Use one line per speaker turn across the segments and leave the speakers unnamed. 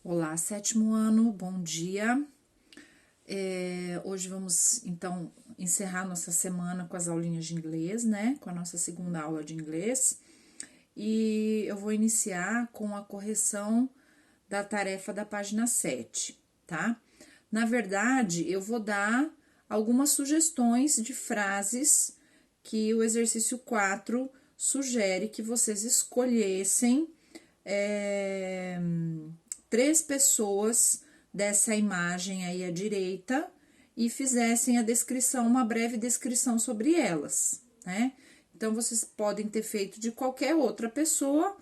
Olá, sétimo ano, bom dia. Hoje vamos, então, encerrar nossa semana com as aulinhas de inglês, né? Com a nossa segunda aula de inglês. E eu vou iniciar com a correção da tarefa da página 7, tá? Na verdade, eu vou dar algumas sugestões de frases que o exercício 4 sugere que vocês escolhessem três pessoas dessa imagem aí à direita e fizessem a descrição, uma breve descrição sobre elas, né? Então, vocês podem ter feito de qualquer outra pessoa.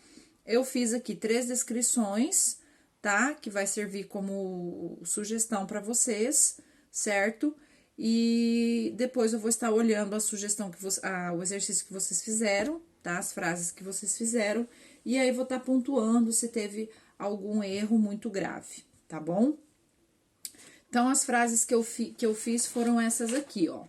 Eu fiz aqui três descrições, tá? Que vai servir como sugestão para vocês, certo? E depois eu vou estar olhando a sugestão o exercício que vocês fizeram, tá? As frases que vocês fizeram, e aí vou estar pontuando se teve algum erro muito grave, tá bom? Então, as frases que eu fiz foram essas aqui, ó.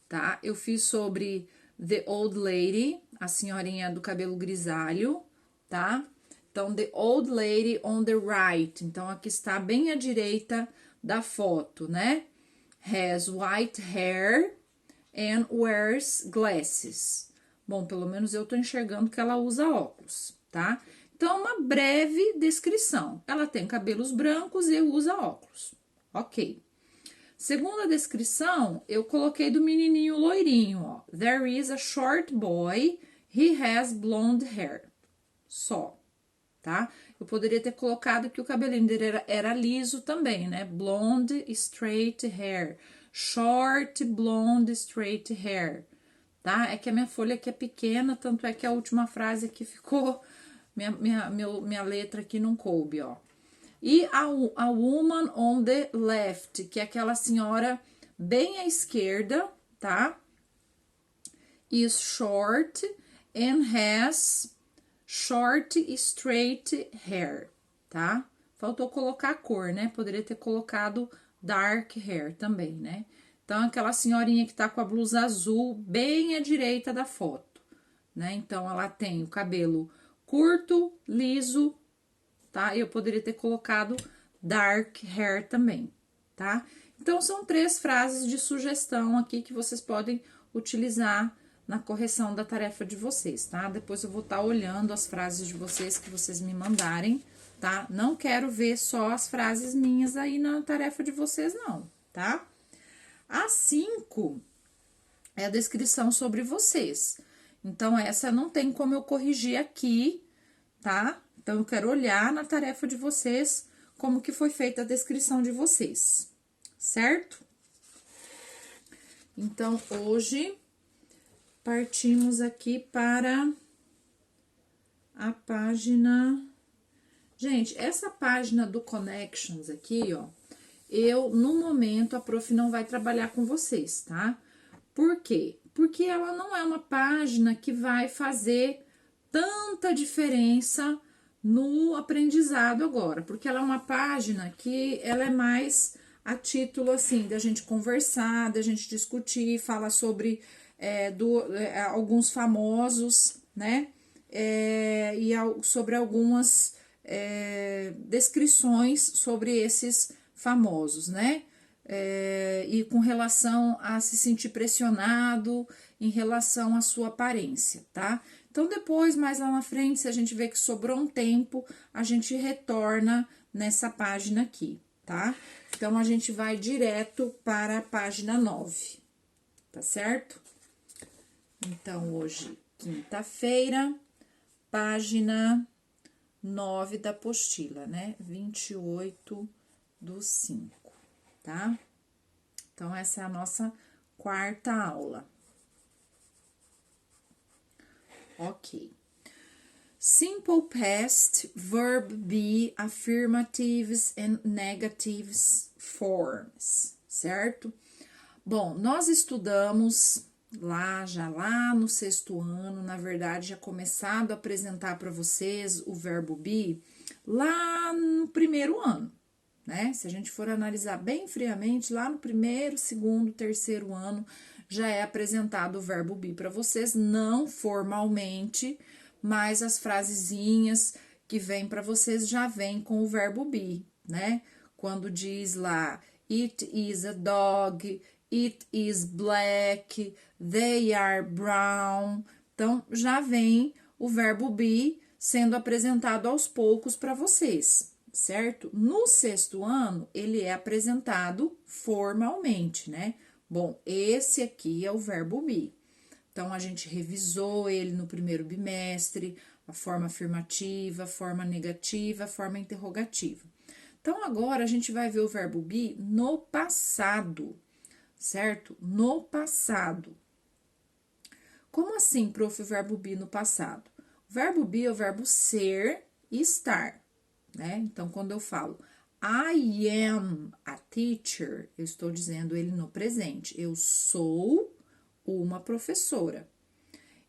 Tá? Eu fiz sobre the old lady, a senhorinha do cabelo grisalho, tá? Então, the old lady on the right. Então, aqui está bem à direita da foto, né? Has white hair and wears glasses. Bom, pelo menos eu tô enxergando que ela usa óculos, tá? Então, uma breve descrição. Ela tem cabelos brancos e usa óculos. Ok. Segundo a descrição, eu coloquei do menininho loirinho, ó. There is a short boy, he has blonde hair. Só, tá? Eu poderia ter colocado que o cabelinho dele era liso também, né? Blonde, straight hair. Short, blonde, straight hair. Tá? É que a minha folha aqui é pequena, tanto é que a última frase aqui ficou... Minha letra aqui não coube, ó. E a woman on the left, que é aquela senhora bem à esquerda, tá? Is short and has short straight hair, tá? Faltou colocar a cor, né? Poderia ter colocado dark hair também, né? Então, aquela senhorinha que tá com a blusa azul bem à direita da foto, né? Então, ela tem o cabelo curto, liso, tá? Eu poderia ter colocado dark hair também, tá? Então, são três frases de sugestão aqui que vocês podem utilizar na correção da tarefa de vocês, tá? Depois eu vou estar olhando as frases de vocês que vocês me mandarem, tá? Não quero ver só as frases minhas aí na tarefa de vocês, não, tá? A 5 é a descrição sobre vocês. Então, essa não tem como eu corrigir aqui, tá? Então, eu quero olhar na tarefa de vocês como que foi feita a descrição de vocês, certo? Então, hoje, partimos aqui para a página... Gente, essa página do Connections aqui, ó, no momento, a prof não vai trabalhar com vocês, tá? Por quê? Porque ela não é uma página que vai fazer tanta diferença no aprendizado agora, porque ela é uma página que ela é mais a título, assim, da gente conversar, da gente discutir, fala sobre alguns famosos, né? E sobre algumas descrições sobre esses famosos, né? E com relação a se sentir pressionado em relação à sua aparência, tá? Então, depois, mais lá na frente, se a gente vê que sobrou um tempo, a gente retorna nessa página aqui, tá? Então, a gente vai direto para a página 9, tá certo? Então, hoje, quinta-feira, página 9 da apostila, né? 28/5, tá? Então, essa é a nossa quarta aula. Ok. Simple past, verb be, affirmatives and negatives forms, certo? Bom, nós estudamos já lá no sexto ano, na verdade, já começado a apresentar para vocês o verbo be lá no primeiro ano, né? Se a gente for analisar bem friamente, lá no primeiro, segundo, terceiro ano, já é apresentado o verbo be para vocês, não formalmente, mas as frasezinhas que vem para vocês já vem com o verbo be, né? Quando diz lá, it is a dog, it is black, they are brown. Então, já vem o verbo be sendo apresentado aos poucos para vocês, certo? No 6º ano, ele é apresentado formalmente, né? Bom, esse aqui é o verbo be. Então, a gente revisou ele no primeiro bimestre, a forma afirmativa, a forma negativa, a forma interrogativa. Então, agora a gente vai ver o verbo be no passado, certo? No passado. Como assim, prof, o verbo be no passado? O verbo be é o verbo ser e estar, né? Então, quando eu falo I am a teacher, eu estou dizendo ele no presente. Eu sou uma professora.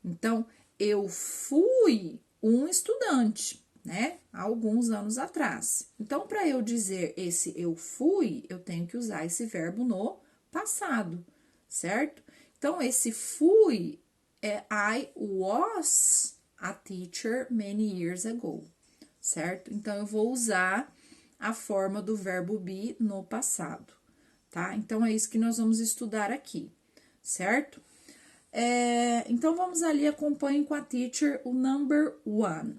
Então, eu fui um estudante, né? Há alguns anos atrás. Então, para eu dizer esse eu fui, eu tenho que usar esse verbo no passado, certo? Então, esse fui é I was a teacher many years ago, certo? Então, eu vou usar a forma do verbo be no passado, tá? Então, é isso que nós vamos estudar aqui, certo? Então, vamos ali, acompanhem com a teacher o number 1.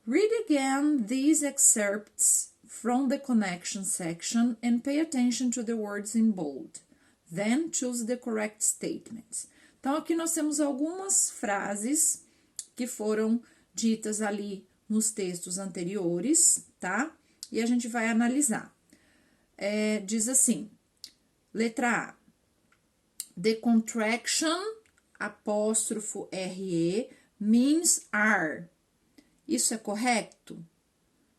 Read again these excerpts from the connection section and pay attention to the words in bold. Then choose the correct statements. Então, aqui nós temos algumas frases que foram ditas ali nos textos anteriores, tá? E a gente vai analisar. Diz assim, letra A. The contraction, apóstrofo RE, means are. Isso é correto?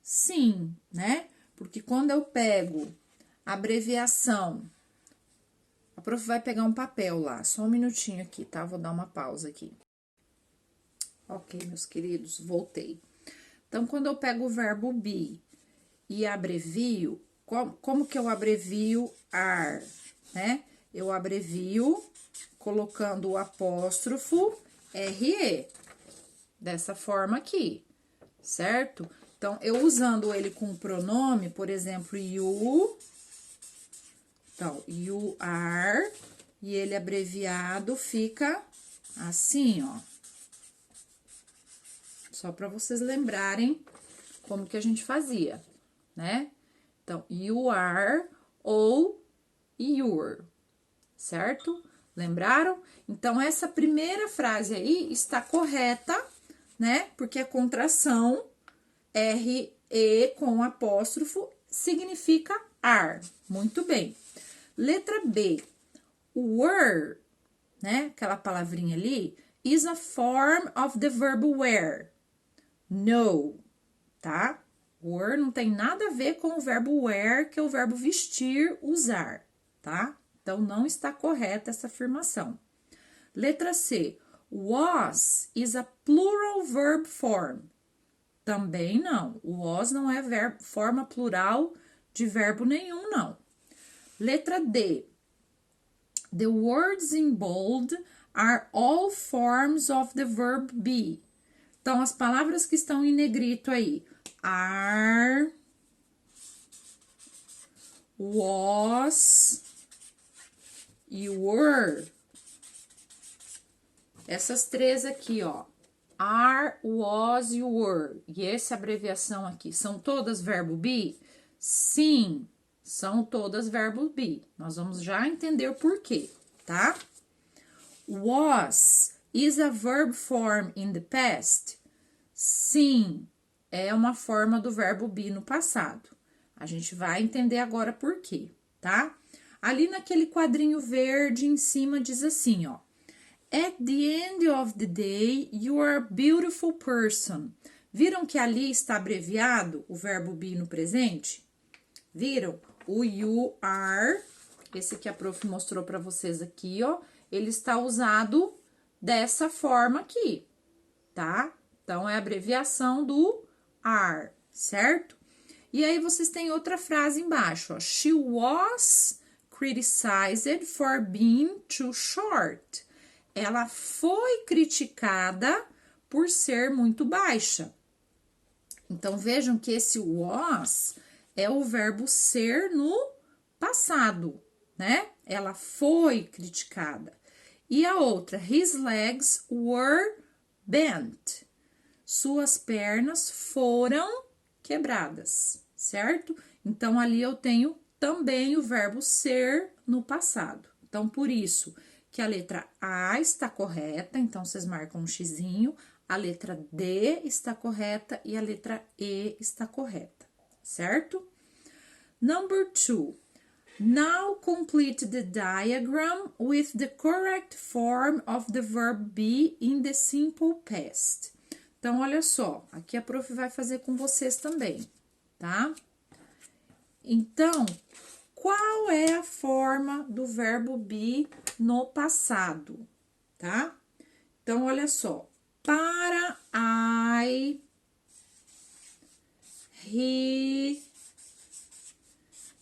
Sim, né? Porque quando eu pego a abreviação, a prof vai pegar um papel lá, só um minutinho aqui, tá? Vou dar uma pausa aqui. Ok, meus queridos, voltei. Então, quando eu pego o verbo be e abrevio, como que eu abrevio are, né? Eu abrevio colocando o apóstrofo RE, dessa forma aqui, certo? Então, eu usando ele com o pronome, por exemplo, you, então, you are, e ele abreviado fica assim, ó. Só para vocês lembrarem como que a gente fazia, né? Então, you are ou your, certo? Lembraram? Então, essa primeira frase aí está correta, né? Porque a contração RE com apóstrofo significa are. Muito bem. Letra B. Were, né? Aquela palavrinha ali, is a form of the verb wear. No, tá? Were não tem nada a ver com o verbo wear, que é o verbo vestir, usar, tá? Então, não está correta essa afirmação. Letra C. Was is a plural verb form. Também não. Was não é forma plural de verbo nenhum, não. Letra D. The words in bold are all forms of the verb be. Então, as palavras que estão em negrito aí. Are, was e were. Essas três aqui, ó. Are, was e were. E essa abreviação aqui, são todas verbo be? Sim, são todas verbo be. Nós vamos já entender o porquê, tá? Was is a verb form in the past? Sim, é uma forma do verbo be no passado. A gente vai entender agora por quê, tá? Ali naquele quadrinho verde em cima diz assim, ó. At the end of the day, you are a beautiful person. Viram que ali está abreviado o verbo be no presente? Viram? O you are, esse que a prof mostrou para vocês aqui, ó, ele está usado dessa forma aqui, tá? Então, é a abreviação do are, certo? E aí, vocês têm outra frase embaixo, ó. She was criticized for being too short. Ela foi criticada por ser muito baixa. Então, vejam que esse was é o verbo ser no passado, né? Ela foi criticada. E a outra, his legs were bent. Suas pernas foram quebradas, certo? Então, ali eu tenho também o verbo ser no passado. Então, por isso que a letra A está correta, então vocês marcam um xizinho, a letra D está correta e a letra E está correta, certo? Number 2. Now complete the diagram with the correct form of the verb be in the simple past. Então, olha só, aqui a prof vai fazer com vocês também, tá? Então, qual é a forma do verbo be no passado, tá? Então, olha só, para I, he,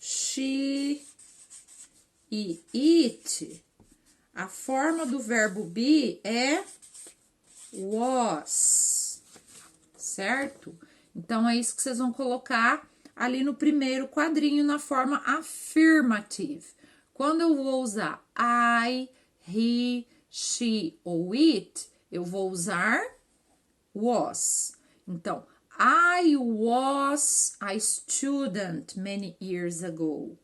she e it, a forma do verbo be é was, certo? Então, é isso que vocês vão colocar ali no primeiro quadrinho na forma affirmative. Quando eu vou usar I, he, she ou it, eu vou usar was. Então, I was a student many years ago.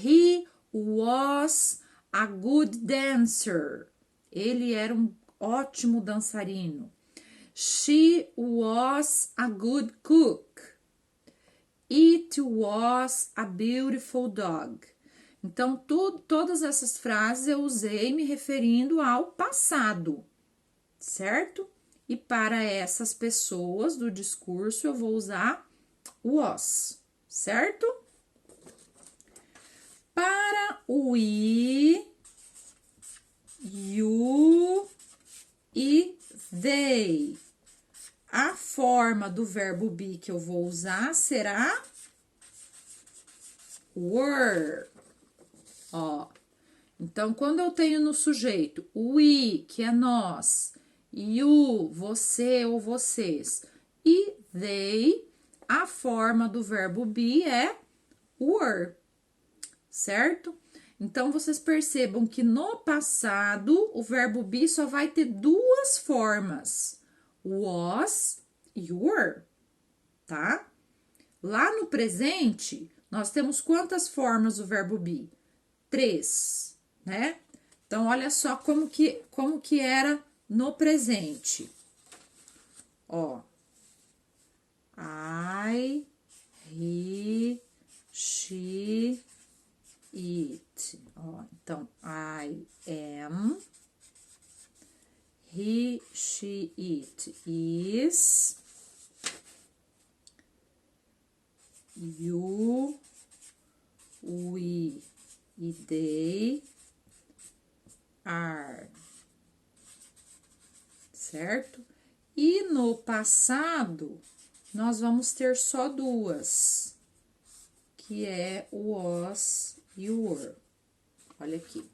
He was a good dancer. Ele era um ótimo dançarino. She was a good cook. It was a beautiful dog. Então, todas essas frases eu usei me referindo ao passado, certo? E para essas pessoas do discurso eu vou usar was, certo? Para o I, you e they, a forma do verbo be que eu vou usar será were. Ó, então, quando eu tenho no sujeito we, que é nós, you, você ou vocês, e they, a forma do verbo be é were, certo? Então, vocês percebam que no passado, o verbo be só vai ter duas formas, was e were, tá? Lá no presente, nós temos quantas formas do verbo be? 3, né? Então, olha só como que era no presente. Ó, I, he, she, it. Ó, então, I am, he, she, it is, you, we e they are, certo? E no passado, nós vamos ter só duas, que é o was e o were. Olha aqui.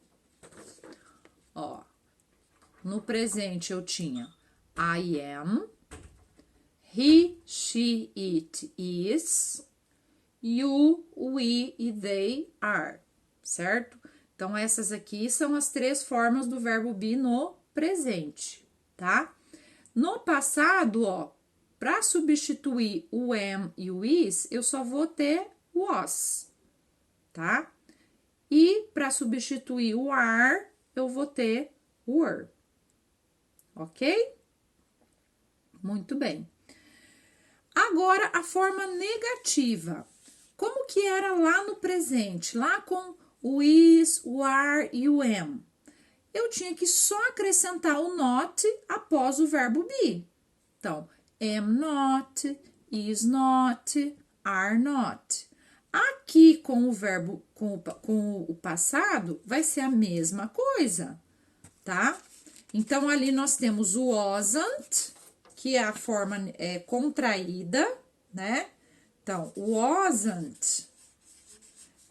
Ó, no presente eu tinha I am, he, she, it is, you, we e they are, certo? Então, essas aqui são as 3 formas do verbo be no presente, tá? No passado, ó, para substituir o am e o is, eu só vou ter was, tá? E para substituir o are, eu vou ter were, ok? Muito bem. Agora, a forma negativa. Como que era lá no presente, lá com o is, o are e o am? Eu tinha que só acrescentar o not após o verbo be. Então, am not, is not, are not. Aqui com o verbo, com o passado, vai ser a mesma coisa, tá? Então, ali nós temos o wasn't, que é a forma contraída, né? Então, wasn't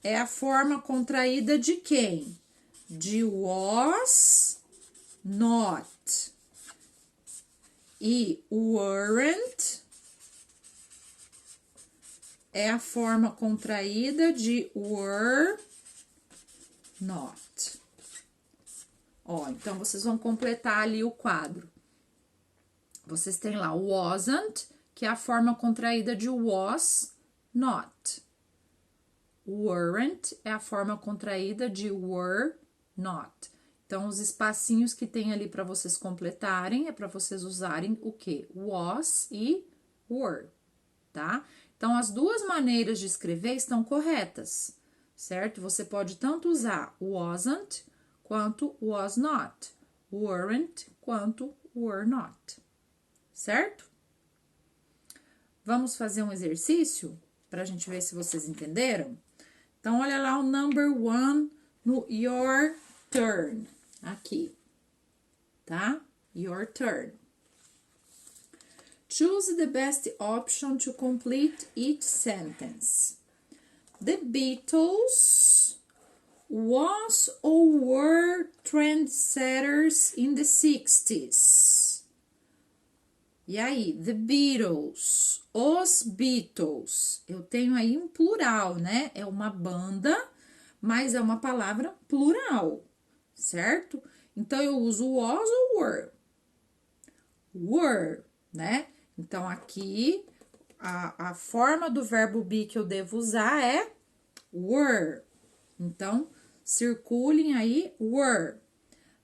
é a forma contraída de quem? De was not. E weren't é a forma contraída de were not. Ó, então, vocês vão completar ali o quadro. Vocês têm lá wasn't, que é a forma contraída de was not. Weren't é a forma contraída de were not. Então, os espacinhos que tem ali para vocês completarem é para vocês usarem o quê? Was e were, tá? Então, as duas maneiras de escrever estão corretas, certo? Você pode tanto usar wasn't quanto was not, weren't quanto were not, certo? Vamos fazer um exercício para a gente ver se vocês entenderam? Então, olha lá o number 1 no your turn, aqui, tá? Your turn. Choose the best option to complete each sentence. The Beatles was or were trendsetters in the 60s. E aí, the Beatles, os Beatles. Eu tenho aí um plural, né? É uma banda, mas é uma palavra plural, certo? Então, eu uso was ou were. Were, né? Então, aqui, a forma do verbo be que eu devo usar é were. Então, circulem aí, were.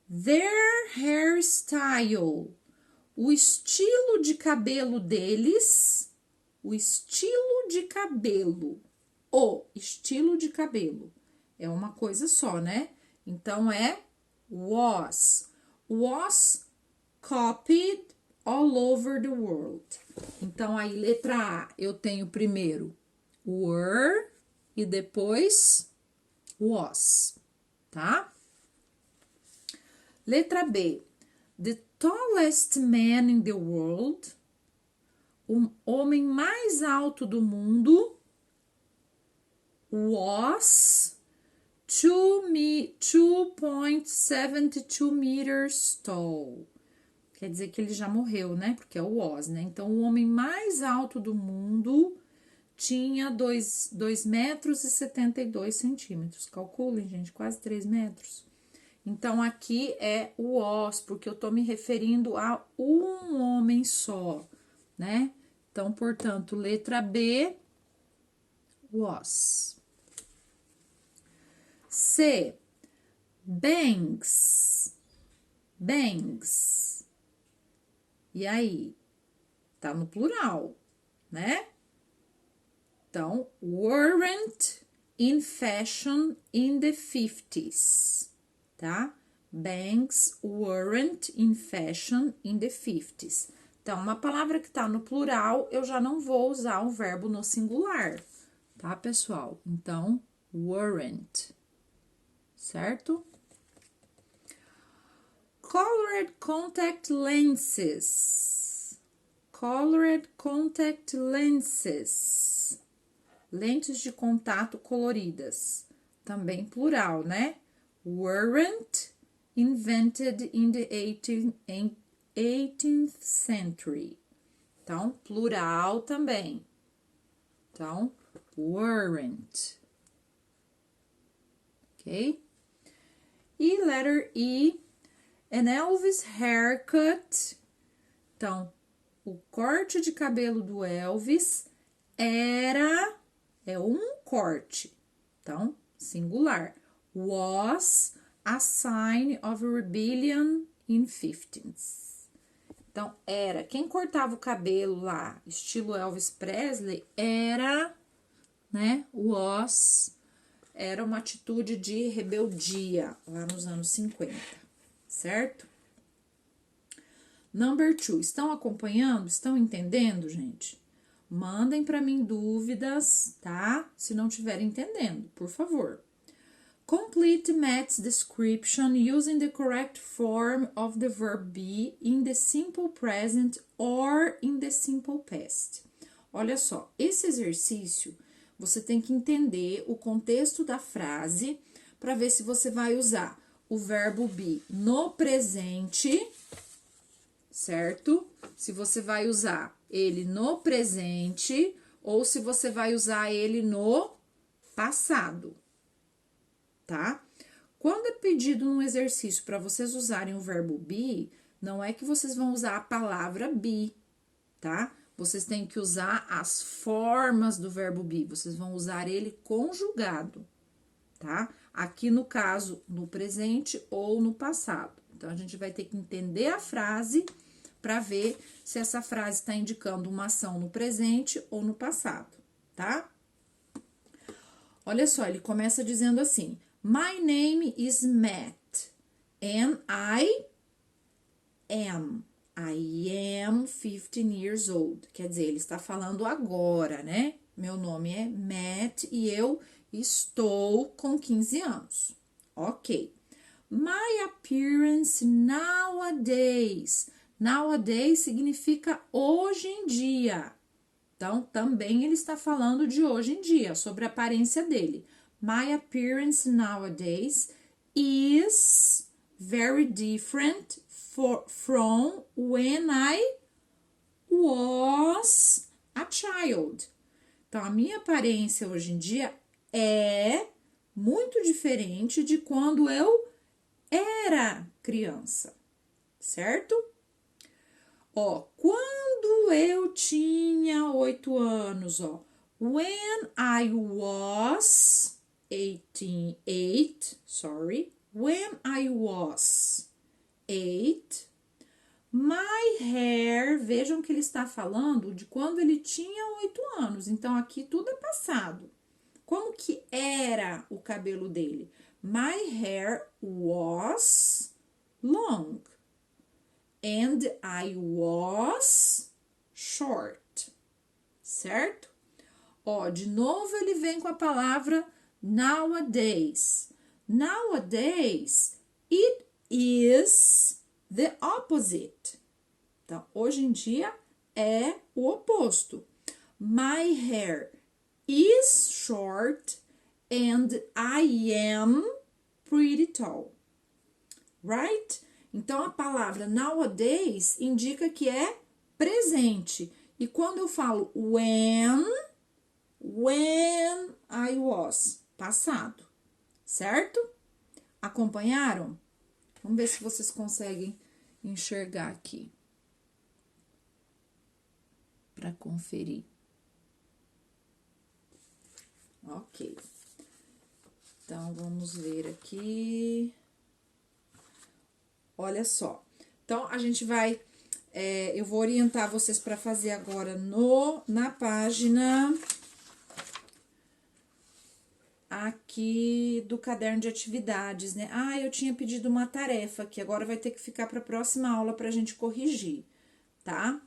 Their hairstyle. O estilo de cabelo deles, o estilo de cabelo, o estilo de cabelo. É uma coisa só, né? Então, é was. Was copied all over the world. Então, aí, letra A, eu tenho primeiro were e depois was, tá? Letra B. The tallest man in the world, o homem mais alto do mundo, was 2.72 meters tall. Quer dizer que ele já morreu, né? Porque é o was, né? Então, o homem mais alto do mundo tinha 2 metros e 72 centímetros. Calculem, gente, quase 3 metros. Então, aqui é o was, porque eu tô me referindo a um homem só, né? Então, portanto, letra B, was. C, bangs, bangs. E aí? Tá no plural, né? Então, weren't in fashion in the 50s. Tá? Bangs weren't in fashion in the 50s. Então, uma palavra que tá no plural, eu já não vou usar o verbo no singular, tá, pessoal? Então, weren't, certo? Colored contact lenses. Colored contact lenses. Lentes de contato coloridas. Também plural, né? Weren't invented in the 18th century. Então, plural também. Então, weren't. Ok? E letter E, an Elvis haircut. Então, o corte de cabelo do Elvis é um corte. Então, singular. Was a sign of rebellion in 15th. Então, era. Quem cortava o cabelo lá, estilo Elvis Presley, era, né? Was. Era uma atitude de rebeldia lá nos anos 50, certo? Number 2. Estão acompanhando? Estão entendendo, gente? Mandem para mim dúvidas, tá? Se não estiverem entendendo, por favor. Complete Matt's description using the correct form of the verb be in the simple present or in the simple past. Olha só, esse exercício você tem que entender o contexto da frase para ver se você vai usar o verbo be no presente, certo? Se você vai usar ele no presente ou se você vai usar ele no passado, tá? Quando é pedido num exercício para vocês usarem o verbo be, não é que vocês vão usar a palavra be, tá? Vocês têm que usar as formas do verbo be, vocês vão usar ele conjugado, tá? Aqui no caso, no presente ou no passado. Então, a gente vai ter que entender a frase para ver se essa frase está indicando uma ação no presente ou no passado, tá? Olha só, ele começa dizendo assim: My name is Matt, and I am 15 years old. Quer dizer, ele está falando agora, né? Meu nome é Matt e eu estou com 15 anos. Ok. My appearance nowadays. Nowadays significa hoje em dia. Então, também ele está falando de hoje em dia, sobre a aparência dele. My appearance nowadays is very different from when I was a child. Então, a minha aparência hoje em dia é muito diferente de quando eu era criança, certo? Ó, quando eu tinha 8 anos, ó. When I was when I was 8, my hair, vejam que ele está falando de quando ele tinha 8 anos, então aqui tudo é passado. Como que era o cabelo dele? My hair was long. And I was short, certo? Ó, de novo ele vem com a palavra nowadays. Nowadays, it is the opposite. Então, hoje em dia é o oposto. My hair is short and I am pretty tall, right? Então, a palavra nowadays indica que é presente. E quando eu falo when I was, passado, certo? Acompanharam? Vamos ver se vocês conseguem enxergar aqui. Para conferir. Ok. Então, vamos ver aqui. Olha só. Então, a gente vai... eu vou orientar vocês para fazer agora na página... aqui do caderno de atividades, né? Ah, eu tinha pedido uma tarefa que agora vai ter que ficar para a próxima aula para a gente corrigir, tá?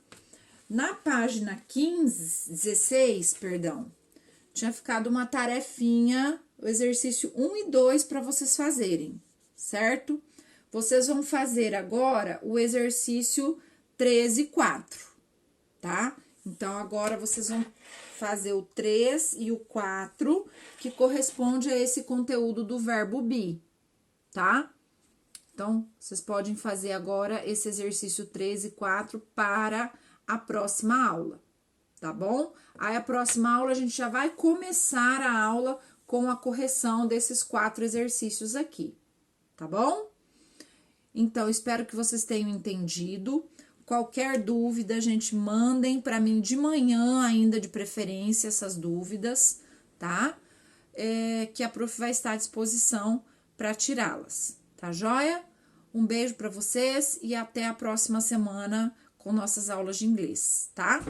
Na página 16, perdão, tinha ficado uma tarefinha, o exercício 1 e 2 para vocês fazerem, certo? Vocês vão fazer agora o exercício 3 e 4, tá? Então, agora vocês vão fazer o 3 e o 4, que corresponde a esse conteúdo do verbo be, tá? Então, vocês podem fazer agora esse exercício 3 e 4 para a próxima aula, tá bom? Aí, a próxima aula, a gente já vai começar a aula com a correção desses 4 exercícios aqui, tá bom? Então, espero que vocês tenham entendido. Qualquer dúvida, gente, mandem para mim de manhã ainda, de preferência, essas dúvidas, tá? Que a prof vai estar à disposição para tirá-las, tá joia? Um beijo para vocês e até a próxima semana com nossas aulas de inglês, tá?